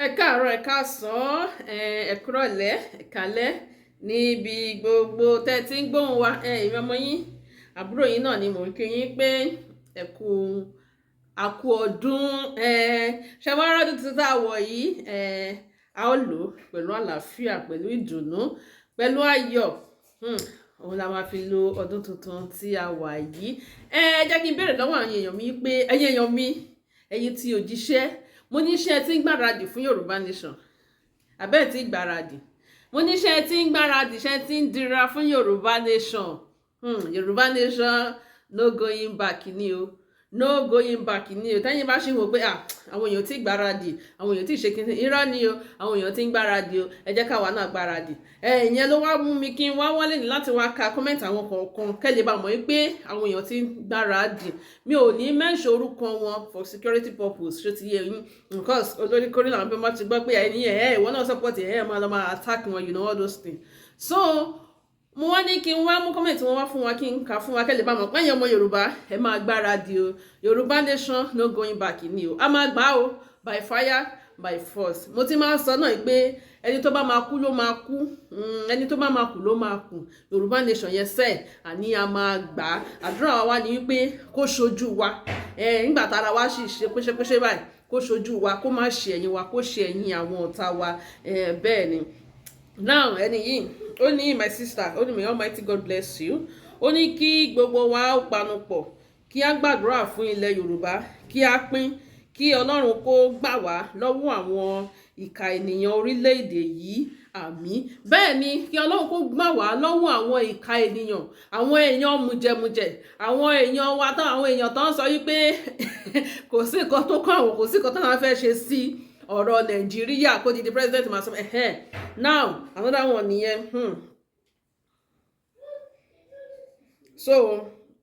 Ẹ káàárọ̀, ẹ káàsán, ẹ kúrọ̀lẹ́, ẹ kálẹ́ níbi gbogbo tẹ́ ti ń gbóhùn wa. Èmi ọmọ yín, àbúrò yín náà ni mò ń kí yín pé ẹ kú àkú ọdún. Ṣé wàá rọ́dún tuntun tá a wọ̀ yìí? A ó lò ó pẹ̀lú àlàáfíà, pẹ̀lú ìdùnnú, pẹ̀lú ayọ̀. Òun la máa fi lo ọdún tuntun tí a wà yìí. Jẹ́ kí n béèrè lọ́wọ́ àwọn èèyàn mi pé ẹ̀yin èèyàn mi, ẹ̀yin tí ò jíṣẹ́, mo ní iṣẹ́ tí ń gbáradì fún Yoruba Nation. Àbẹ́ẹ̀ tí ń gbáradì. Mo ní iṣẹ́ tí ń gbáradì, iṣẹ́ tí ń dira fún Yoruba Nation. Yoruba Nation no going back ni o. No going back ni o. Tẹ́yìn bá ṣì wò pé àwọn èèyàn tí ń gbáradì, àwọn èèyàn tí ń ṣe kíni, irọ́ ni o. Àwọn èèyàn tí ń gbáradì o. Ẹ jẹ́ káwa náà gbáradì. Ìyẹn ló wá mú mi kí n wá wọlé ní láti wá ka comment àwọn kọ̀ọ̀kan kẹ́lẹ́ bá mọ̀ pé àwọn èèyàn tí ń gbáradì. Mi ò ní mention orúkọ wọn for security purpose, ṣé ti yé yín? Because olórí kórìí làwọn bí wọ́n ti gbọ́ pé ẹni ìwọ náà support máa lọ máa attack wọn, you know all those things. So mo wá ní kí n wá mú comment wọn wá fún wa, kí n kà fún wa kẹ́lẹ́ bá mọ̀ pé ẹ̀yin ọmọ Yorùbá ẹ máa gbáradì o. Yoruba Nation no going back ni o. A máa gbà o by fire by force. Mo ti máa ń sọ náà pé ẹni tó bá máa kú ló máa kú, ẹni tó bá máa kú ló máa kú. Yoruba Nation yẹn sẹ́ẹ̀ àní a máa gbà á. Àdúrà wa wá ní wípé kó ṣojú wa, nígbà tára wa sì ṣe péṣépéṣé báyìí, kó ṣojú wa, kó má ṣe ẹ̀yìn wa, kó ṣe ẹ̀yìn àwọn ọ̀tá wa. Bẹ́ẹ̀ ni. Now ẹni yìí ó ní my sister, ó ní may Almighty God bless you. Ó ní kí gbogbo wa ó panupọ̀, kí a gbàdúrà fún ilẹ̀ Yorùbá, kí a pín, kí Ọlọ́run kó gbà wá lọ́wọ́ àwọn ìkà ènìyàn orílẹ̀-èdè yìí. Àmín. Bẹ́ẹ̀ ni, kí Ọlọ́run kó gbà wá lọ́wọ́ àwọn ìkà ènìyàn, àwọn èèyàn mujẹmujẹ, àwọn èèyàn wa tán, àwọn èèyàn tán sọ wípé kò sí nǹkan tó kàn wọ́n, kò sí nǹkan táwọn fẹ́ ṣe sí ọ̀rọ̀ Nàìjíríà kó di president máa sọ now another one nìyẹn. So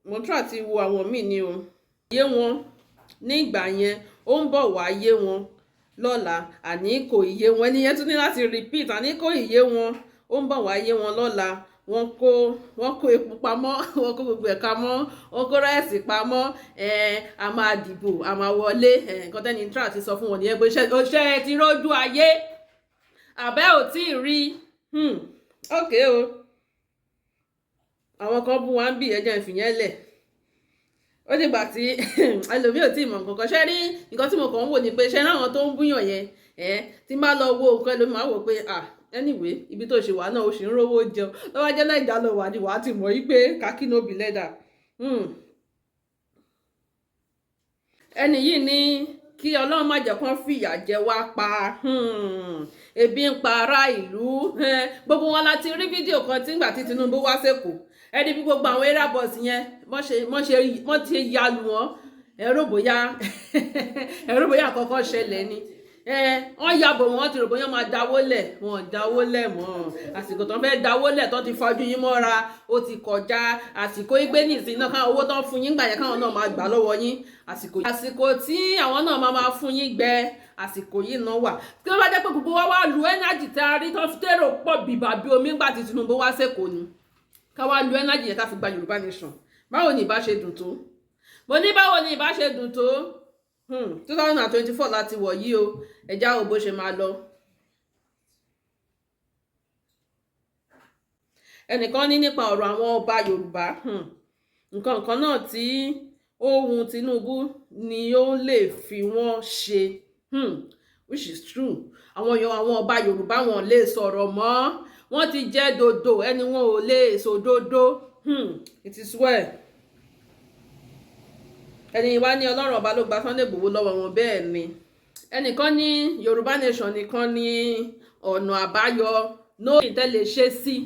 mo try àti wo àwọn míì ni o. Yé wọn ní ìgbà yẹn, ó ń bọ̀ wá yé wọn lọ́la, àní kò yé wọn. Ẹni yẹn tún ní láti repeat, àní kò yé wọn, ó ń bọ̀ wá yé wọn lọ́la. Wọ́n kó epo pamọ́, wọ́n kó gbogbo ẹ̀ka mọ́, wọ́n kó ráìsì pamọ́, a máa dìbò, a máa wọlé. Nǹkan tẹ́ni tra ti sọ fún wọn nìyẹn pé ṣé ti rójú ayé àbẹ́ ò tí ì rí. Okay o. Àwọn kan bú wa ń bì, ẹjẹ́ ìfìyẹn lẹ̀. Ó dìgbà tí ẹlòmíì ò tí ì mọ̀ nǹkan kan. Ṣé rí nǹkan tí mo kàn ń wò ni pé ṣé láwọn tó ń búyàn yẹn, tí má lọ wo nǹkan ẹlòmíì máa wò pé anyway ibi tó ṣe wà náà ó ṣì ń rówó jẹun. Lọ́wọ́ jẹ́ Naija lọ wà ní wàá ti mọ̀ wípé kàkí no be leather. Ẹni yìí ní kí Ọlọ́run má jẹ́ kán fìyà jẹ wá pa. Ebi ń pa ará ìlú. Gbogbo wọn láti rí fídíò kan tí ìgbà tí Tinubu wá sẹ́kọ̀ọ́. Ẹni bí gbogbo àwọn area boss yẹn wọ́n ti ya lù wọ́n. Ẹ̀rọ bóyá àkọ́kọ́ ṣẹlẹ̀ ni. Wọ́n ya bò wọ́n ti rò bóyá máa dáwó lẹ̀, wọ́n dáwó lẹ̀ mọ́. Àsìkò tó ń fẹ́ dáwó lẹ̀ tó ti fojú yín mọ́ra ó ti kọjá. Àsìkò ìgbé nìsín náà káwọn owó tó ń fún yín gbà yẹn káwọn náà máa gbà lọ́wọ́ yín. Àsìkò tí àwọn náà máa fún yín gbẹ, àsìkò yìí náà wà. Tí ó bá jẹ́ pé gbogbo wa wá lu energy tí a rí tó fi tèrò pọ̀ bìbà bí omi ńgbà tí Tinubu wá sẹ́kọ̀ọ́ ni. Ká wá lu energy yẹn ká fi gba Yoruba Nation. Báwo ni ìbá ṣe dùn tó? Mo ní báwo ni ìbá ṣe dùn tó? 2024 láti wọ̀ yìí o. Ẹja wo bó ṣe máa lọ. Ẹnìkan ní nípa ọ̀rọ̀ àwọn ọba Yorùbá. Nǹkan kan náà tí ó wù Tinubu ni ó lè fi wọ́n ṣe. Which is true. Àwọn ọba Yorùbá wọn lè sọ̀rọ̀ mọ́. Wọ́n ti jẹ́ dodo, ẹni wọn ò lè sòdodo. It is well. Ẹni wá ní Ọlọ́run ọba ló gba Sunday Igboho lọ́wọ́ wọn, bẹ́ẹ̀ ni. Ẹnìkan ní Yoruba Nation nìkan ní ọ̀nà àbáyọ no ìtẹ́lẹ̀ ṣe sí.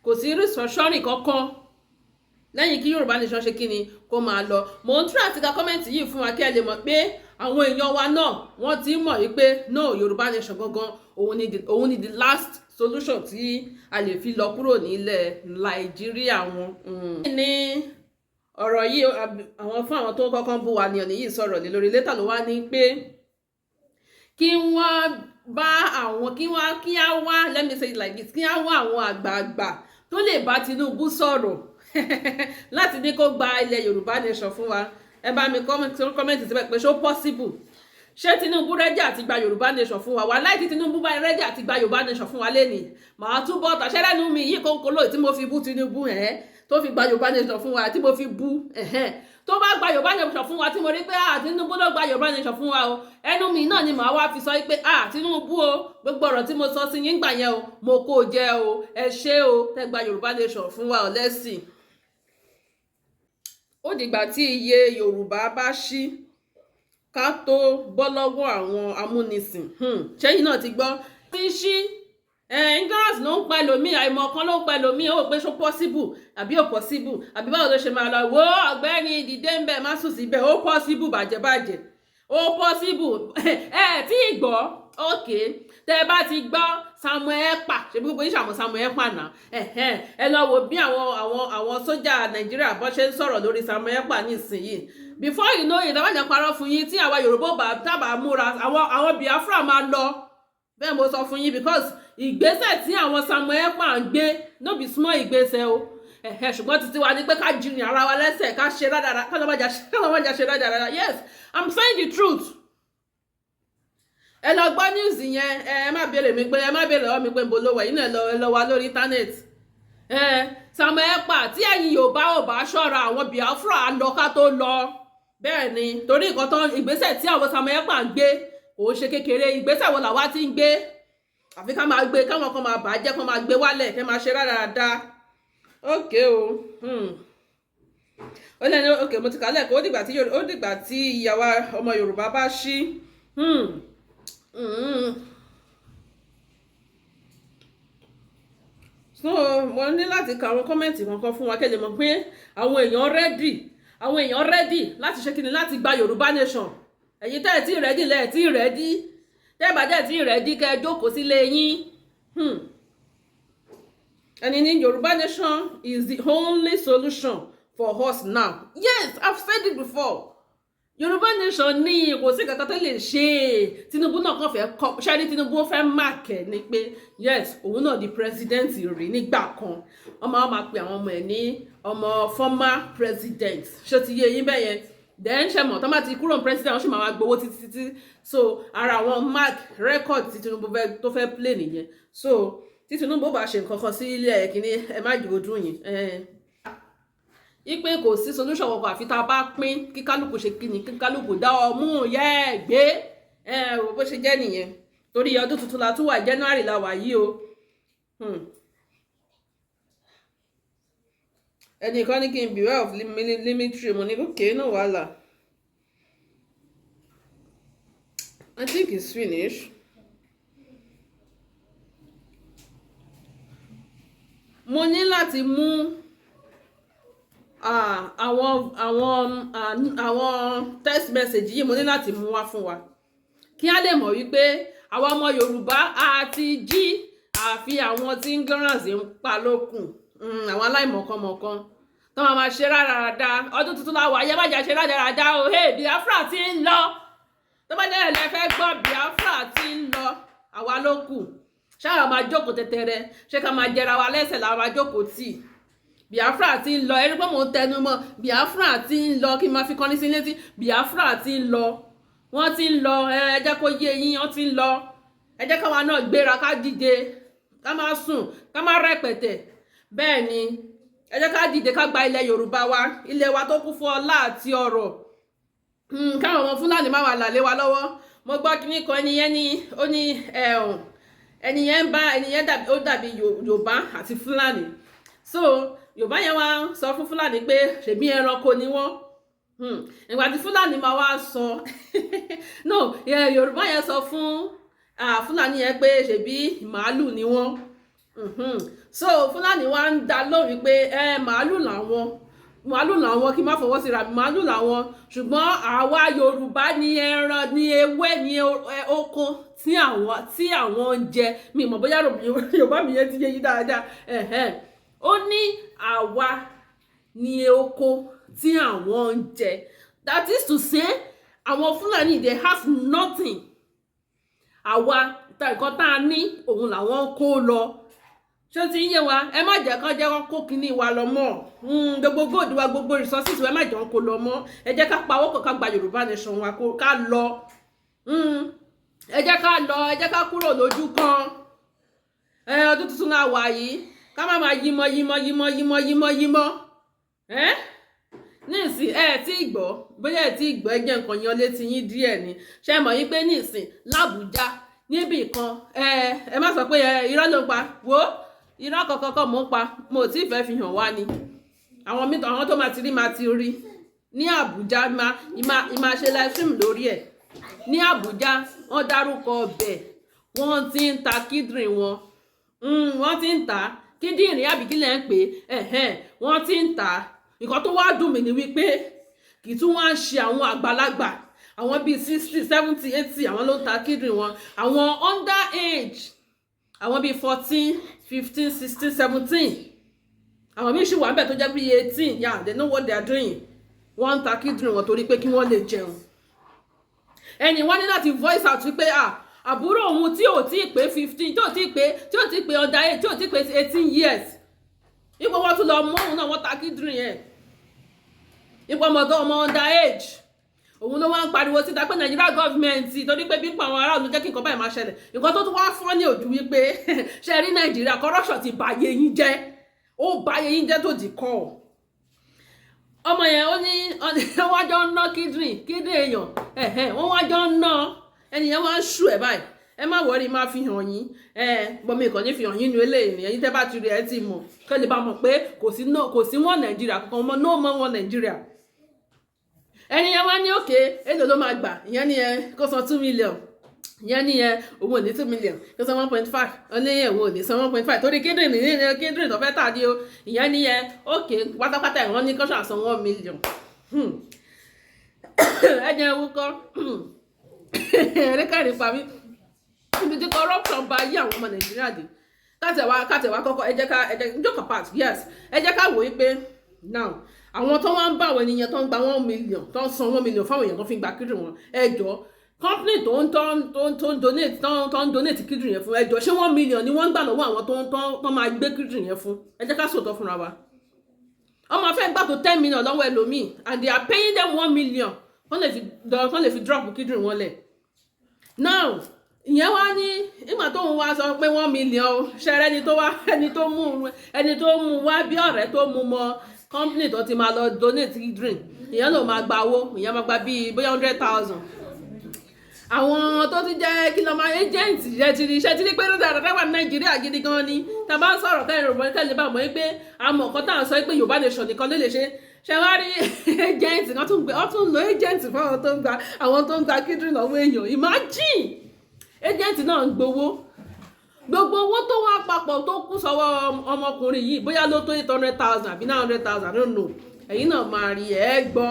Kò sí restructuring kankan lẹ́yìn kí Yoruba Nation ṣe kíni kó máa lọ. Mo ń try àti ka comment yìí fún wa kí ẹ lè mọ̀ pé àwọn èèyàn wa náà wọ́n ti mọ̀ wípé no Yoruba Nation gangan òun ni the last solution tí a lè fi lọ kúrò nílẹ̀ Nàìjíríà wọn. Ní ọ̀rọ̀ yìí àwọn fún àwọn tó kọ́kọ́ bú wa ní ọ̀nà yìí sọ̀rọ̀ ní lórí létà ló wá ní pé kí wọ́n bá àwọn kí á wá, let me say it like this, kí á wá àwọn àgbààgbà tó lè bá Tinubu sọ̀rọ̀ láti ní kó gba ilẹ̀ Yorùbá Nation fún wa. Ẹ bá mi comment síbẹ̀ pé ṣó possible. ṣé Tinubu rẹ́dí àti gba Yorùbá Nation fún wa wàláhì tí Tinubu bá rẹ́dí àti gba Yorùbá Nation fún wa lénìí màá túbọ̀ tàṣẹ́lẹ́nu mi yìí kónkóló tí mo fi bú Tinubu tó fi gba Yorùbá Nation fún wa tí mo fi bú tó bá gba Yorùbá Nation fún wa tí mo rí pé Tinubu ló gba Yorùbá Nation fún wa o ẹnu mi náà ni màá wá fi sọ pé Tinubu o gbogbo ọ̀rọ̀ tí mo sọ sí yín gbà yẹn o mo kó jẹ o ẹ ṣé o tẹ́ gba Yorùbá Nation fún wa o lẹ́sìn. Ó dìgbà tí iye Yorùbá bá ṣí ká tó bọ́ lọ́wọ́ àwọn amúnisìn ṣẹ́yìn náà ti gbọ́ tí ṣí ignorance ló ń pa ẹlòmíì àìmọ̀ kan ló ń pa ẹlòmíì ó pé ṣó possible àbí ò possible àbí báwo ló ṣe máa lọ wo ọ̀gbẹ́ni dìde ń bẹ̀ má sùn síbẹ̀ ó possible bàjẹ́bàjẹ́ ó possible tí ì gbọ́ òkè tẹ́ bá ti gbọ́ Samuel Ekpa ṣe bí gbogbo ìṣàmù Samuel Ekpa náà ẹ lọ wo bí àwọn sójà Nàìjíríà bọ́ ṣe ń sọ̀rọ̀ lórí Samuel Ekpa nísìnyìí before you know it àbájá parọ́ fún yín tí àwa Yorùbá bá tábà múra àwọn Biafra máa lọ bẹ́ẹ̀ mo sọ fún yín because ìgbésẹ̀ tí àwọn Samuel Ekpa ń gbé no be small ìgbésẹ̀ o ṣùgbọ́n títí wa ní pé ká jìnnì ara wa lẹ́sẹ̀ ká ṣe rádára ká lọ́mọjà ṣe rádára yes I'm saying the truth. Ẹ lọ gbọ́ news yẹn ẹ má béèrè mi pé ẹ má béèrè lọ́wọ́ mi pé ń bo lówó yìí náà ẹ lọ wá lórí internet. Samuel Ekpa tí ẹ̀yin Yorùbá ò bá ṣọ́ra àwọn Biafra lọ ká tó lọ bẹ́ẹ̀ ni torí nǹkan tán ìgbésẹ̀ tí àwọn Samuel Ekpa ń gbé kò ṣe kékeré ìgbésẹ̀ wo làwa ti ń gbé àfi ká máa gbé káwọn kan máa bàjẹ́ kán máa gbé wálẹ̀ kẹ́ máa ṣe rárára ókè o ó lẹ́ni ókè mo ti kà lẹ́kọ̀ọ́ ó dìgbà tí ìyàwó ọmọ Yorùbá bá ṣí so mo ní láti ka àwọn kọ́mẹ̀ntì kankan fún wa kẹ́ lè mọ̀ pé àwọn èèyàn rẹ́dì láti ṣe kíni láti gba Yorùbá Nation ẹ̀yin tẹ́ ẹ̀ tí rẹ́dì lẹ́ẹ̀ tí rẹ́dì tẹ́ bá dẹ̀ tí rẹ́dì kẹ́ ẹ jókòó sílé yín and in Yoruba Nation is the only solution for us now. Yes, I've said it before. Yoruba Nation ní kò sí kankan tó lè ṣe Tinubu náà kàn fẹ́ kọ́ ṣáàrí Tinubu fẹ́ máàkẹ́ ni pé yes òun náà di president rí nígbà kan ọmọ máa pe àwọn ọmọ ẹ̀ ní ọmọ former president ṣé ti yé yín bẹ́ẹ̀ yẹn then ṣe mọ̀ tó máa ti kúrò president wọ́n sì máa gbowó títí so ara àwọn mark record tí Tinubu tó fẹ́ play nìyẹn so tí Tinubu bá ṣe nǹkan kan sí ilé ẹ̀ kìíní ẹ má jò dùn yín ipe kò sí solution wọ̀kọ̀ àfi tá a bá pín kí kálukú ṣe kíni kí kálukú dá ọmú yẹ́ gbé bó ṣe jẹ́ nìyẹn torí ọdún tuntun la tún wà January la wà yìí o ẹnìkan ní kí n beware of military mo ní okay no wàhálà I think it's finished. Mo ní láti mú àwọn text message yìí mo ní láti mú wá fún wa kí á lè mọ̀ wípé àwọn ọmọ Yorùbá àti jí àfi àwọn tí ignorance ń pa lókun àwọn aláìmọ̀kànmọ̀kàn tó máa ṣe rárára ọdún tuntun láwọ̀ ayé má jà ṣe rárára o Biafra ti ń lọ tó bá dẹ̀ lẹ fẹ́ gbọ́ Biafra ti ń lọ àwa ló kù ṣáà máa jókòó tẹ̀tẹ̀rẹ̀ ṣé ká máa jẹra wa lẹ́sẹ̀ la máa jókòó tì Biafra ti ń lọ ẹni pé mò ń tẹnu mọ́ Biafra ti ń lọ kí n máa fi kọ́ni sí létí Biafra ti ń lọ wọ́n ti ń lọ ẹ jẹ́ kó yé yín wọ́n ti ń lọ ẹ jẹ́ káwa náà gbéra ká dìde ká má sùn ká má rẹpẹtẹ bẹ́ẹ̀ ni ẹ jẹ́ ká dìde ká gba ilẹ̀ Yorùbá wa ilẹ̀ wa tó kún fún ọlá àti ọrọ̀ káwọn ọmọ Fúlàní má wà lálé wa lọ́wọ́ mo gbọ́ kíní kan ẹniyẹn ní ó ní ẹniyẹn ó dàbí Yorùbá àti Fúlàní so Yorùbá yẹn wá sọ fún Fúlàní pé ṣèbí ẹranko ni wọ́n ìgbà tí Fúlàní máa wá sọ no Yorùbá yẹn sọ fún Fúlàní yẹn pé ṣèbí màálù ni wọ́n so Fúlàní wá ń dá lórí pé màálù làwọn kí n má fọwọ́ sí ra màálù làwọn ṣùgbọ́n àwa Yorùbá ní ẹran ní ewé ní oko tí àwọn ń jẹ mi mọ̀ bóyá Yorùbá mi yẹn ti yé yí dáadáa ó ní àwa ní oko tí àwọn ń jẹ that is to say àwọn Fúlàní they have nothing àwa nǹkan tá a ní òun làwọn kó lọ ṣé ti ń yé wa ẹ má jẹ́ kán jẹ́ kán kó kinní wa lọ mọ́ gbogbo góòdù wa gbogbo resources wa ẹ má jẹ́ kán kó lọ mọ́ ẹ jẹ́ ká pawọ́ kó ká gba Yorùbá Nation wa ká lọ ẹ jẹ́ ká lọ, ẹ jẹ́ ká kúrò lójú kan. Ọdún tuntun náà wà yìí ká má máa yímọ́. Nísìn tí gbọ́ bóyá tí gbọ́ ẹgbẹ́ nǹkan yan létí yín díẹ̀ ni ṣe mọ̀ yín pé nísìn l'Àbújá níbì kan ẹ má sọ pé irọ́ ló ń pa wo irọ́ kọ̀ọ̀kan mò ń pa mo tí ì fẹ́ fi hàn wá ni àwọn tó máa ti rí ní Àbújá ìmá ṣe live stream lórí ẹ̀ ní Àbújá wọ́n dárúkọ ọbẹ̀ wọ́n ti ń ta kíndìnrín wọn wọ́n ti ń ta kíndìnrín àbí kí lẹ̀ ń pè wọ́n ti ń ta. Nǹkan tó wá dùn mí ni wípé kì í tún wá ń ṣe àwọn àgbàlagbà àwọn bíi 60 70 80 àwọn ló ń ta kíndìnrín wọn, àwọn under age àwọn bíi 14 15 16 17 àwọn míì ṣì wà níbẹ̀ tó jẹ́ bíi 18 yeah they know what they are doing. Wọ́n ń ta kíndìnrín wọn torí pé kí wọ́n lè jẹun. Ẹni wọ́n ní láti voice out wípé àbúrò òun tí ò tí ì pé 15 tí ò tí ì pé under age tí ò tí ì pé 18 years ipò wọn tún lọ mọ òun náà wọ́n ta kíndìnrín yẹn. Ipò ọmọ under age òun ló wá ń pariwo síta pé Nàìjíríà gọ́ọ̀mẹ̀ntì torí pé pípa àwọn aráàlú jẹ́ kí nǹkan báyìí máa ṣẹlẹ̀. Nǹkan tó tún wá fọ́ ní ojú wípé ṣe rí Nàìjíríà corruption ti bàyè yín jẹ́ ó bàyè yín jẹ́ tó di kọ́ ọmọ yẹn ó ní wọ́n wá jọ ń ná kíndìnrín èèyàn wọ́n wá jọ ń ná ẹnìyẹn wá ń ṣù ẹ̀ báyìí ẹ má wọrí máa fi hàn yín bọ́mi ìkànnì fi hàn yín ní eléyìí ni ẹ̀yin tẹ́ bá ti rí ẹ ti mọ̀ kẹ́ lè bá mọ̀ pé kò sí wọn Nàìjíríà kankan mọ́ no mọ́ wọn Nàìjíríà. ẹni yẹn wá ní òkè èlò ló máa gbà ìyẹn ni kó san 2 million ìyẹn ni òun ò ní 2 million kó san 1.5 ọ̀nìyẹn òun ò ní san 1.5 torí kíndìnrín tó fẹ́ tà ní o ìyẹn ni òkè pátápátá ìwọ́n ní kọ́ṣà san 1 million. ẹ̀jẹ̀ ewu kọ́ ẹ̀ríkàrí pa mí ibi tí corruption bá yí àwọn ọmọ Nàìjíríà dé kátẹ̀wá kọ́kọ́ ẹ jẹ́ ká joke apart yes ẹ jẹ́ ká wòó pé now àwọn tó wá ń bá àwọn ènìyàn tó ń gba 1 million tó ń san 1 million fáwọn èèyàn tó fi ń gba kíndìnrín wọn ẹjọ́ company tó ń donate kíndìnrín yẹn fún ẹjọ́ ṣé 1 million ni wọ́n ń gbà lọ́wọ́ àwọn tó máa gbé kíndìnrín yẹn fún ẹ jẹ́ ká sòótọ́ fúnra wa. ọmọ fẹ́ gbà tó 10 million lọ́wọ́ ẹlòmíì and they are paying them 1 million wọ́n lè fi drop kíndìnrín wọn lẹ̀. now ìyẹn wá ní ìgbà tó ń wá sọ pé 1 million ṣẹrẹ ẹni tó mú wá bí ọ̀rẹ́ tó mú mọ company tó ti máa lọ donate kíndìnrín ìyẹn ló máa gba owó ìyẹn máa gba bíi bóyá 100,000. àwọn tó ti jẹ́ kí ló máa agent iṣẹ́ ti rí pé dáadáa wà ní Nàìjíríà gidi gan ni tá a bá ń sọ̀rọ̀ kẹ́rin rògbòn kẹ́lẹ́ bá mọ̀ pé àmọ́ nǹkan tá à ń sọ pé Yorùbá Nation nìkan ló lè ṣe ṣe wá rí agent kan tún lo agent fún àwọn tó ń gba kíndìnrín lọ́wọ́ èèyàn imagine agent náà ń gbowó gbogbo owó tó wá papọ̀ tó kú sọ́wọ́ ọmọkùnrin yìí bóyá ló tó 800,000 àbí 900,000 I don't know ẹ̀yin náà máa rí gbọ́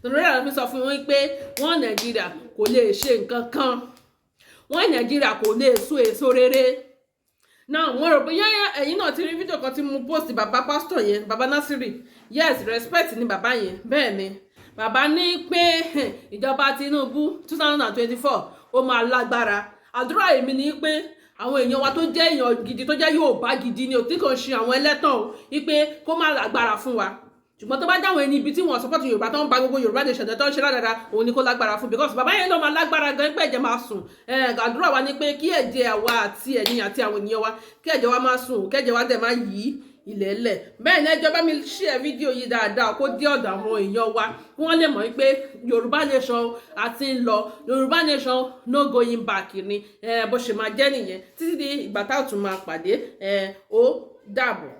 torí àwọn fi sọ fún wọn pé wọ́n Nàìjíríà kò lè ṣe nǹkan kan wọ́n Nàìjíríà kò lè so èso rere. Now mo rò bóyá ẹ̀yin náà ti rí fídíò kan tí mo post bàbá pásítọ̀ yẹn bàbá Násírì yes respect ni bàbá yẹn bẹ́ẹ̀ ni bàbá ní pé ìjọba Tinubu 2024 ó máa lágbára. Àdúrà èmi ni pé àwọn èèyàn wa tó jẹ́ èèyàn gidi tó jẹ́ Yorùbá gidi ni ò tí kò ṣe àwọn ẹlẹ́tàn o wípé kó má lágbára fún wa ṣùgbọ́n tó bá dáwọn ẹni ibi tí wọ́n support Yorùbá tó ń ba gbogbo Yorùbá Nation tó ń ṣe ládàá òun ni kó lágbára fún because bàbá yẹn ló máa lágbára gan pé ẹ̀jẹ̀ máa sùn àdúrà wa ni pé kí ẹ̀jẹ̀ àwa àti ẹ̀yin àti àwọn ènìyàn wa kí ẹ̀jẹ̀ wa máa sùn kẹ́jẹ̀ wa dẹ̀ máa yí ilẹ̀ lẹ̀ bẹ́ẹ̀ ni ẹjọ́ bá mi share fídíò yìí dáadáa kó dé ọ̀dọ̀ àwọn èèyàn wa kí wọ́n lè mọ̀ pé Yorùbá Nation àti ń lọ Yorùbá Nation no going back ni bó ṣe máa jẹ́ nìyẹn títí di ìgbà tá a tún máa pàdé ó dàbọ̀.